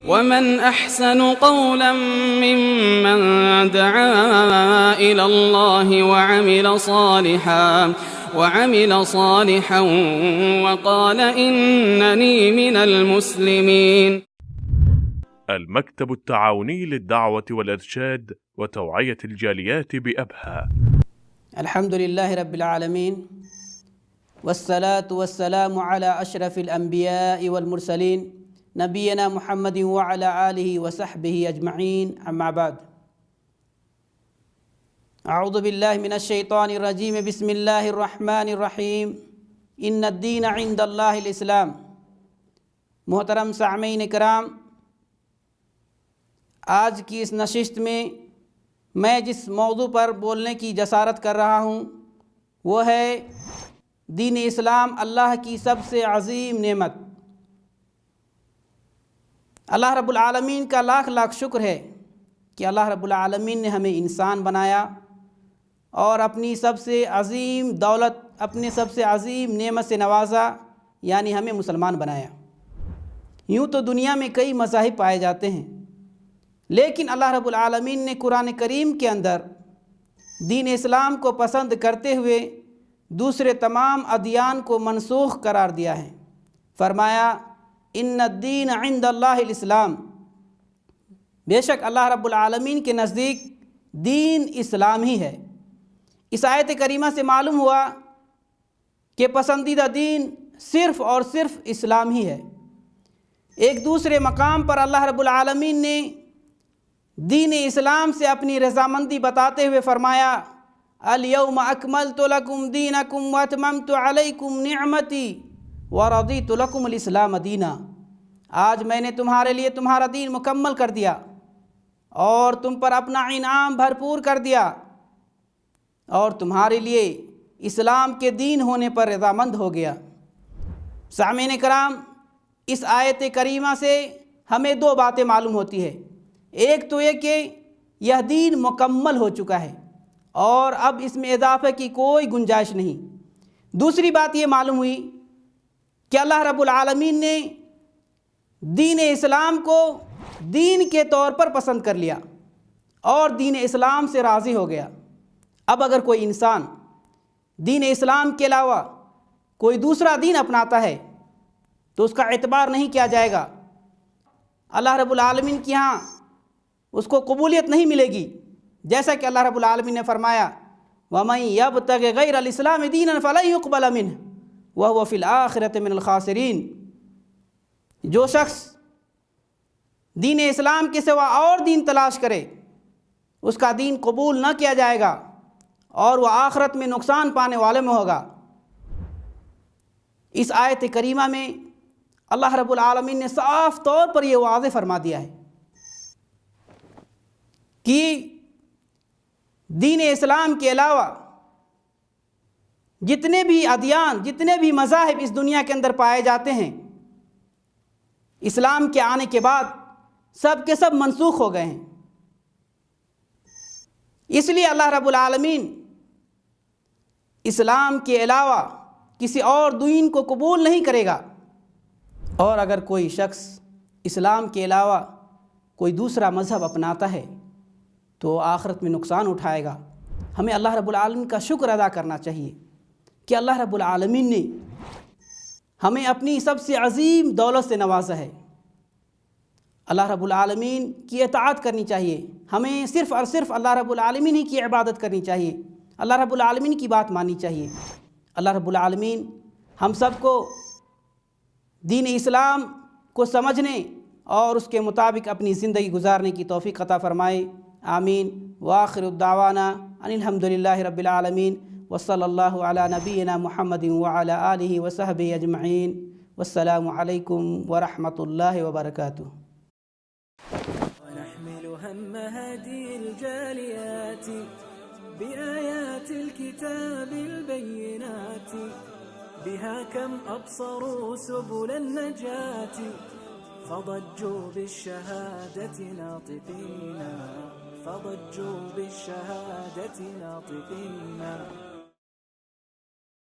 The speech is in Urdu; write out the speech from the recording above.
ومن أحسن قولا ممن دعا إلى الله وعمل صالحا وقال إنني من المسلمين. المكتب التعاوني للدعوة والإرشاد وتوعية الجاليات بأبها. الحمد لله رب العالمين، والصلاة والسلام على أشرف الأنبياء والمرسلين نبينا محمد وعلى آله وصحبه أجمعين، أما بعد. أعوذ بالله من الشيطان الرجيم، بسم الله الرحمن الرحيم. إن الدين عند الله الإسلام. محترم سامعین کرام، آج کی اس نشست میں جس موضوع پر بولنے کی جسارت کر رہا ہوں وہ ہے دین اسلام، اللہ کی سب سے عظیم نعمت۔ اللہ رب العالمین کا لاکھ لاکھ شکر ہے کہ اللہ رب العالمین نے ہمیں انسان بنایا اور اپنی سب سے عظیم دولت، اپنے سب سے عظیم نعمت سے نوازا، یعنی ہمیں مسلمان بنایا۔ یوں تو دنیا میں کئی مذاہب پائے جاتے ہیں، لیکن اللہ رب العالمین نے قرآن کریم کے اندر دین اسلام کو پسند کرتے ہوئے دوسرے تمام ادیان کو منسوخ قرار دیا ہے۔ فرمایا ان الدین عند اللہ الاسلام، بے شک اللہ رب العالمین کے نزدیک دین اسلام ہی ہے۔ اس آیت کریمہ سے معلوم ہوا کہ پسندیدہ دین صرف اور صرف اسلام ہی ہے۔ ایک دوسرے مقام پر اللہ رب العالمین نے دین اسلام سے اپنی رضامندی بتاتے ہوئے فرمایا الیوم اکملت لکم دینکم واتممت علیکم نعمتی ورضیت لکم الاسلام دینا۔ آج میں نے تمہارے لیے تمہارا دین مکمل کر دیا اور تم پر اپنا انعام بھرپور کر دیا، اور تمہارے لیے اسلام کے دین ہونے پر رضامند ہو گیا۔ سامعین کرام، اس آیت کریمہ سے ہمیں دو باتیں معلوم ہوتی ہے۔ ایک تو یہ کہ یہ دین مکمل ہو چکا ہے اور اب اس میں اضافے کی کوئی گنجائش نہیں۔ دوسری بات یہ معلوم ہوئی کہ اللہ رب العالمین نے دین اسلام کو دین کے طور پر پسند کر لیا اور دین اسلام سے راضی ہو گیا۔ اب اگر کوئی انسان دین اسلام کے علاوہ کوئی دوسرا دین اپناتا ہے تو اس کا اعتبار نہیں کیا جائے گا، اللہ رب العالمین کی ہاں اس کو قبولیت نہیں ملے گی، جیسا کہ اللہ رب العالمین نے فرمایا وَمَن يَبْتَغِ غَيْرَ الْإِسْلَامِ دِينًا فَلَن يُقْبَلَ مِنْهُ وَهُوَ فِي الْآخِرَةِ مِنَ الْخَاسِرِينَ۔ جو شخص دین اسلام کے سوا اور دین تلاش کرے اس کا دین قبول نہ کیا جائے گا اور وہ آخرت میں نقصان پانے والے میں ہوگا۔ اس آیت کریمہ میں اللہ رب العالمین نے صاف طور پر یہ واضح فرما دیا ہے کہ دین اسلام کے علاوہ جتنے بھی ادیان، جتنے بھی مذاہب اس دنیا کے اندر پائے جاتے ہیں، اسلام کے آنے کے بعد سب کے سب منسوخ ہو گئے ہیں۔ اس لیے اللہ رب العالمین اسلام کے علاوہ کسی اور دین کو قبول نہیں کرے گا، اور اگر کوئی شخص اسلام کے علاوہ کوئی دوسرا مذہب اپناتا ہے تو آخرت میں نقصان اٹھائے گا۔ ہمیں اللہ رب العالمین کا شکر ادا کرنا چاہیے کہ اللہ رب العالمین نے ہمیں اپنی سب سے عظیم دولت سے نوازا ہے۔ اللہ رب العالمین کی اطاعت کرنی چاہیے، ہمیں صرف اور صرف اللہ رب العالمین ہی کی عبادت کرنی چاہیے، اللہ رب العالمین کی بات ماننی چاہیے۔ اللہ رب العالمین ہم سب کو دین اسلام کو سمجھنے اور اس کے مطابق اپنی زندگی گزارنے کی توفیق عطا فرمائے، آمین۔ وآخر الدعوانا ان الحمد للہ رب العالمین، وصلی اللہ علی نبینا محمد وعلی آلہ وصحبہ اجمعین، والسلام علیکم ورحمۃ اللہ وبرکاتہ۔ ونحمل هم هذه الجاليات بآيات الكتاب البينات، بها كم أبصروا سبل النجاة، فضجوا بالشهادة ناطقين، فضجوا بالشهادة ناطقين.